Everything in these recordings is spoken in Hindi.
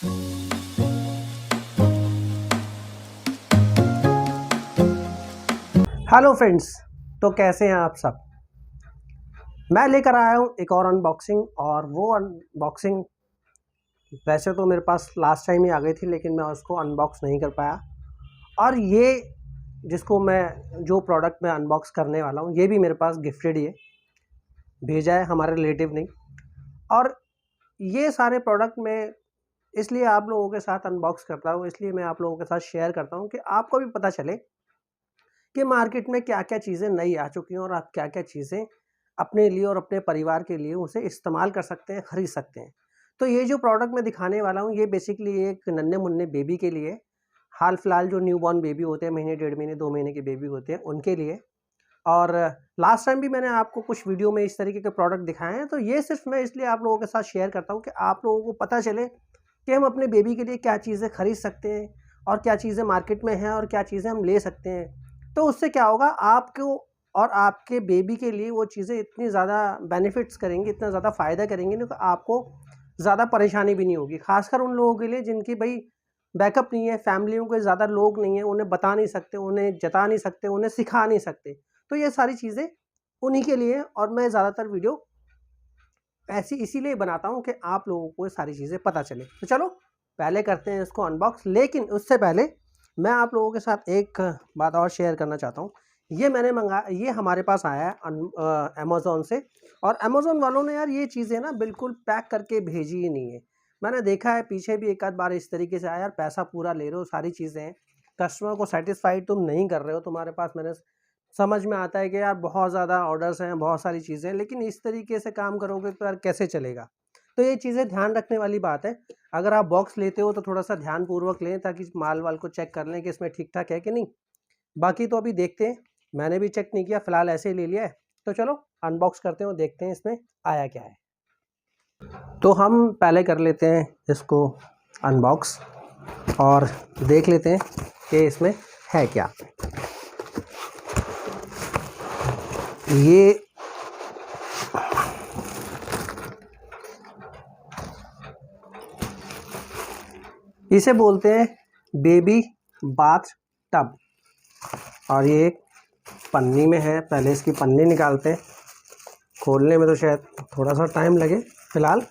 हेलो फ्रेंड्स, तो कैसे हैं आप सब। मैं लेकर आया हूँ एक और अनबॉक्सिंग, और वो अनबॉक्सिंग वैसे तो मेरे पास लास्ट टाइम ही आ गई थी, लेकिन मैं उसको अनबॉक्स नहीं कर पाया। और ये जो प्रोडक्ट मैं अनबॉक्स करने वाला हूँ, ये भी मेरे पास गिफ्टेड ही है, भेजा है हमारे रिलेटिव ने। और ये सारे प्रोडक्ट मैं इसलिए आप लोगों के साथ अनबॉक्स करता हूँ, इसलिए मैं आप लोगों के साथ शेयर करता हूँ कि आपको भी पता चले कि मार्केट में क्या क्या चीज़ें नई आ चुकी हैं और आप क्या क्या चीज़ें अपने लिए और अपने परिवार के लिए उसे इस्तेमाल कर सकते हैं, खरीद सकते हैं। तो ये जो प्रोडक्ट मैं दिखाने वाला हूँ, ये बेसिकली एक नन्हे मुन्ने बेबी के लिए, हाल फिलहाल जो न्यूबॉर्न बेबी होते हैं, महीने 1.5 महीने 2 महीने के बेबी होते हैं, उनके लिए। और लास्ट टाइम भी मैंने आपको कुछ वीडियो में इस तरीके के प्रोडक्ट दिखाए हैं, तो ये सिर्फ मैं इसलिए आप लोगों के साथ शेयर करता हूँ कि आप लोगों को पता चले कि हम अपने बेबी के लिए क्या चीज़ें खरीद सकते हैं और क्या चीज़ें मार्केट में हैं और क्या चीज़ें हम ले सकते हैं। तो उससे क्या होगा, आपको और आपके बेबी के लिए वो चीज़ें इतनी ज़्यादा बेनिफिट्स करेंगी, इतना ज़्यादा फ़ायदा करेंगी ना, कि आपको ज़्यादा परेशानी भी नहीं होगी। ख़ासकर उन लोगों के लिए जिनकी भाई बैकअप नहीं है, फैमिलियों के ज़्यादा लोग नहीं हैं, उन्हें बता नहीं सकते, उन्हें जता नहीं सकते, उन्हें सिखा नहीं सकते। तो ये सारी चीज़ें उन्हीं के लिए, और मैं ज़्यादातर वीडियो ऐसी इसीलिए बनाता हूँ कि आप लोगों को ये सारी चीज़ें पता चले। तो चलो पहले करते हैं इसको अनबॉक्स, लेकिन उससे पहले मैं आप लोगों के साथ एक बात और शेयर करना चाहता हूँ। ये हमारे पास आया है अमेज़ॉन से, और अमेज़ॉन वालों ने यार ये चीज़ें ना बिल्कुल पैक करके भेजी ही नहीं है। मैंने देखा है पीछे भी एक आध बार इस तरीके से आया, यार पैसा पूरा ले रहे हो, सारी चीज़ें हैं, कस्टमर को सेटिस्फाइड तुम नहीं कर रहे हो, तुम्हारे पास मैंने समझ में आता है कि यार बहुत ज़्यादा ऑर्डर्स हैं, बहुत सारी चीज़ें हैं, लेकिन इस तरीके से काम करोगे तो यार कैसे चलेगा। तो ये चीज़ें ध्यान रखने वाली बात है। अगर आप बॉक्स लेते हो तो थोड़ा-सा ध्यानपूर्वक लें, ताकि माल-वाल को चेक कर लें कि इसमें ठीक-ठाक है कि नहीं। बाकी तो अभी देखते हैं, मैंने भी चेक नहीं किया, फ़िलहाल ऐसे ही ले लिया है। तो चलो अनबॉक्स करते हैं और देखते हैं इसमें आया क्या है। तो हम पहले कर लेते हैं इसको अनबॉक्स और देख लेते हैं कि इसमें है क्या। ये इसे बोलते हैं बेबी बाथ टब, और ये एक पन्नी में है। पहले इसकी पन्नी निकालते हैं, खोलने में तो शायद थोड़ा सा टाइम लगे। फ़िलहाल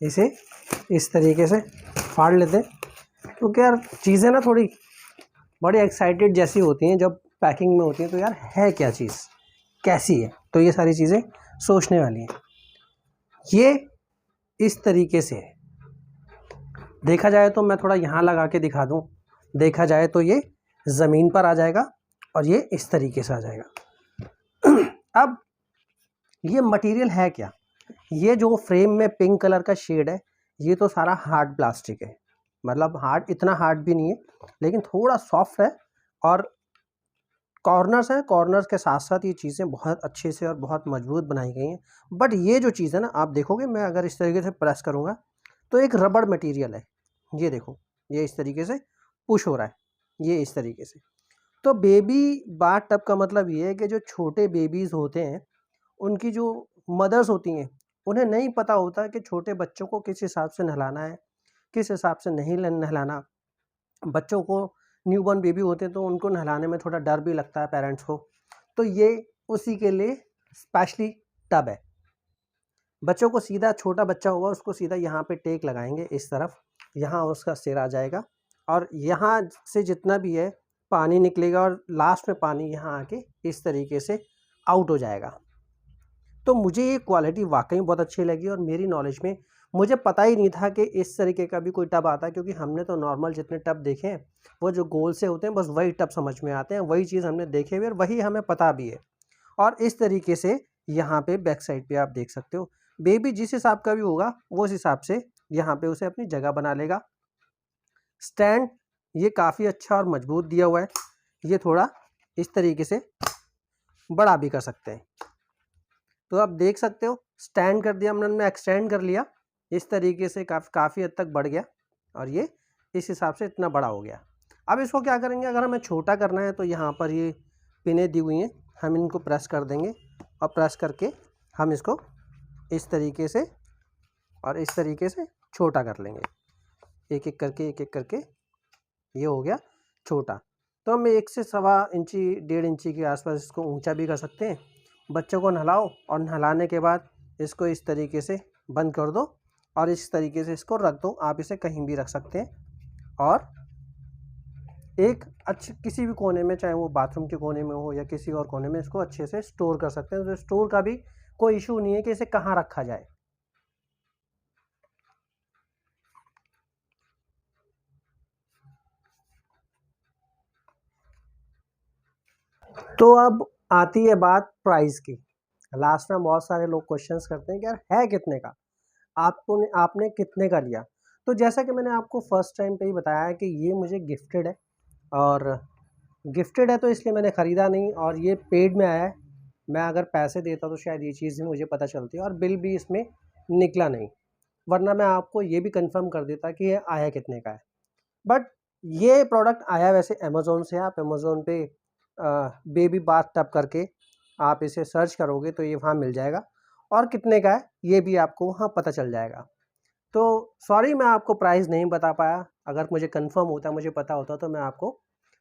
इसे इस तरीके से फाड़ लेते हैं, क्योंकि यार चीज़ें ना थोड़ी बड़ी एक्साइटेड जैसी होती हैं जब पैकिंग में होती हैं, तो यार है क्या चीज़, कैसी है, तो ये सारी चीज़ें सोचने वाली हैं। ये इस तरीके से है, देखा जाए तो मैं थोड़ा यहाँ लगा के दिखा दूँ, देखा जाए तो ये ज़मीन पर आ जाएगा और ये इस तरीके से आ जाएगा। अब ये मटेरियल है क्या, ये जो फ्रेम में पिंक कलर का शेड है, ये तो सारा हार्ड प्लास्टिक है। मतलब हार्ड, इतना हार्ड भी नहीं है, लेकिन थोड़ा सॉफ्ट है। और कॉर्नर्स हैं, कॉर्नर्स के साथ साथ ये चीज़ें बहुत अच्छे से और बहुत मजबूत बनाई गई हैं। बट ये जो चीज़ है ना, आप देखोगे, मैं अगर इस तरीके से प्रेस करूँगा तो एक रबड़ मटेरियल है। ये देखो, ये इस तरीके से पुश हो रहा है, ये इस तरीके से। तो बेबी बाथ टब का मतलब ये है कि जो छोटे बेबीज़ होते हैं, उनकी जो मदर्स होती हैं, उन्हें नहीं पता होता कि छोटे बच्चों को किस हिसाब से नहलाना है, किस हिसाब से नहीं नहलाना। बच्चों को, न्यूबॉर्न बेबी होते हैं तो उनको नहलाने में थोड़ा डर भी लगता है पेरेंट्स को। तो ये उसी के लिए स्पेशली टब है। बच्चों को सीधा, छोटा बच्चा होगा उसको सीधा यहाँ पे टेक लगाएंगे इस तरफ, यहाँ उसका सिर आ जाएगा, और यहाँ से जितना भी है पानी निकलेगा, और लास्ट में पानी यहाँ आके इस तरीके से आउट हो जाएगा। तो मुझे ये क्वालिटी वाकई बहुत अच्छी लगी, और मेरी नॉलेज में मुझे पता ही नहीं था कि इस तरीके का भी कोई टब आता है, क्योंकि हमने तो नॉर्मल जितने टब देखे हैं वो जो गोल से होते हैं, बस वही टब समझ में आते हैं, वही चीज़ हमने देखे हुए और वही हमें पता भी है। और इस तरीके से यहाँ पे बैक साइड पे आप देख सकते हो, बेबी जिस हिसाब का भी होगा वो उस हिसाब से यहाँ पे उसे अपनी जगह बना लेगा। स्टैंड ये काफ़ी अच्छा और मजबूत दिया हुआ है, ये थोड़ा इस तरीके से बड़ा भी कर सकते हैं। तो आप देख सकते हो, स्टैंड कर दिया हमने, एक्सटेंड कर लिया इस तरीके से, काफ़ी हद तक बढ़ गया, और ये इस हिसाब से इतना बड़ा हो गया। अब इसको क्या करेंगे, अगर हमें छोटा करना है तो यहाँ पर ये पिनें दी हुई हैं, हम इनको प्रेस कर देंगे, और प्रेस करके हम इसको इस तरीके से और इस तरीके से छोटा कर लेंगे। एक एक करके ये हो गया छोटा। तो हम 1 से सवा इंची 1.5 इंची के आसपास इसको ऊंचा भी कर सकते हैं। बच्चों को नहलाओ और नहलाने के बाद इसको इस तरीके से बंद कर दो और इस तरीके से इसको रख दो। आप इसे कहीं भी रख सकते हैं और एक अच्छे किसी भी कोने में, चाहे वो बाथरूम के कोने में हो या किसी और कोने में, इसको अच्छे से स्टोर कर सकते हैं। तो स्टोर का भी कोई इशू नहीं है कि इसे कहाँ रखा जाए। तो अब आती है बात प्राइस की। लास्ट में बहुत सारे लोग क्वेश्चंस करते हैं कि यार है कितने का, आपने कितने का लिया। तो जैसा कि मैंने आपको फर्स्ट टाइम पे ही बताया है कि ये मुझे गिफ्टेड है, और गिफ्टेड है तो इसलिए मैंने ख़रीदा नहीं, और ये पेड में आया है। मैं अगर पैसे देता तो शायद ये चीज़ भी मुझे पता चलती, और बिल भी इसमें निकला नहीं, वरना मैं आपको ये भी कंफर्म कर देता कि ये आया कितने का है। बट ये प्रोडक्ट आया वैसे अमेज़ोन से। आप अमेज़ोन पे बेबी बाथ टब करके आप इसे सर्च करोगे तो ये वहाँ मिल जाएगा, और कितने का है ये भी आपको वहाँ पता चल जाएगा। तो सॉरी मैं आपको प्राइस नहीं बता पाया। अगर मुझे कंफर्म होता, मुझे पता होता, तो मैं आपको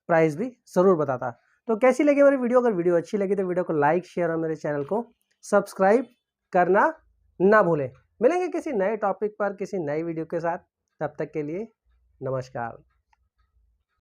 प्राइस भी ज़रूर बताता। तो कैसी लगी मेरी वीडियो? अगर वीडियो अच्छी लगी तो वीडियो को लाइक, शेयर और मेरे चैनल को सब्सक्राइब करना ना भूलें। मिलेंगे किसी नए टॉपिक पर, किसी नई वीडियो के साथ। तब तक के लिए नमस्कार।